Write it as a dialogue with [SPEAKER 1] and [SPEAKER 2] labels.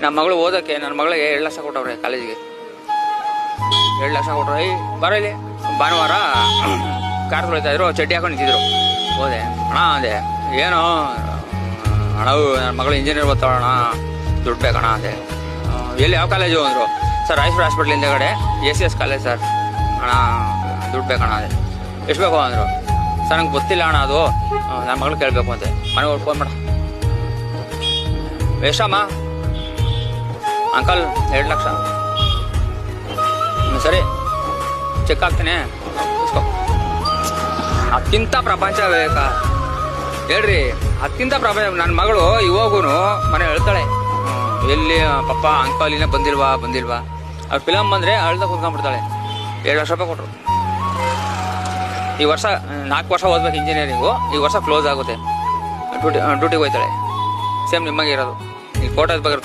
[SPEAKER 1] ನಮ್ಮ ಮಗಳು ಓದೋಕ್ಕೆ ನನ್ನ ಮಗಳಿಗೆ 2 ಲಕ್ಷ ಕೊಟ್ಟವ್ರೆ ಕಾಲೇಜಿಗೆ. 2 ಲಕ್ಷ ಕೊಟ್ಟರು. ಬರೋ ಇಲ್ಲಿ ಭಾನುವಾರ ಕಾರ್ ತೊಳಿತಾ ಇದ್ರು, ಚಡ್ಡಿ ಹಾಕೊಂಡು ನಿಂತಿದ್ರು. ಹೋದೆ, ಅಣ್ಣ ಅಂದೆ, ಏನು ಅಣ್ಣ ನನ್ನ ಮಗಳು ಇಂಜಿನಿಯರ್ ಓದ್ತಾಳಣ್ಣ, ದುಡ್ಡು ಬೇಕಣ್ಣ ಅಂದೆ. ಎಲ್ಲಿ ಯಾವ ಕಾಲೇಜು ಅಂದರು. ಸರ್ ರಾಯಚೂರು ಹಾಸ್ಪಿಟ್ಲ್ ಹಿಂದೆಗಡೆ ACS ಕಾಲೇಜ್ ಸರ್. ಅಣ್ಣ ದುಡ್ಡು ಬೇಕಣ್ಣ ಅದೇ. ಎಷ್ಟು ಬೇಕು ಅಂದರು. ಸರ್ ನಂಗೆ ಗೊತ್ತಿಲ್ಲ ಅಣ್ಣ, ಅದು ನನ್ನ ಮಗಳು ಕೇಳಬೇಕು ಅಂತೆ. ಮನೆಗೆ ಫೋನ್ ಮಾಡ, ಎಷ್ಟಮ್ಮ ಅಂಕಲ್? 2 ಲಕ್ಷ. ಸರಿ ಚೆಕ್ ಹಾಕ್ತೀನಿ, ಇಸ್ಕೊ. ಅದಕ್ಕಿಂತ ಪ್ರಪಂಚ ಬೇಕಾ ಹೇಳ್ರಿ? ಅದಕ್ಕಿಂತ ಪ್ರಪಂಚ. ನನ್ನ ಮಗಳು ಇವಾಗೂ ಮನೆ ಹೇಳ್ತಾಳೆ, ಎಲ್ಲಿ ಪಪ್ಪ ಅಂಕಲ್ ಇನ್ನೂ ಬಂದಿಲ್ವಾ ಅವ್ರ ಫಿಲಮ್ ಬಂದರೆ ಅಳ್ದ ಕುತ್ಕೊಂಡ್ಬಿಡ್ತಾಳೆ. 2 ಲಕ್ಷ ರೂಪಾಯಿ ಕೊಟ್ಟರು. ಈ ವರ್ಷ 4 ವರ್ಷ ಓದ್ಬೇಕು ಇಂಜಿನಿಯರಿಂಗು. ಈ ವರ್ಷ ಕ್ಲೋಸ್ ಆಗುತ್ತೆ. ಡ್ಯೂಟಿಗೆ ಹೋಯ್ತಾಳೆ. ಸೇಮ್ ನಿಮಗೆ ಇರೋದು. ಈ ಫೋಟೋದ ಬಗ್ಗೆ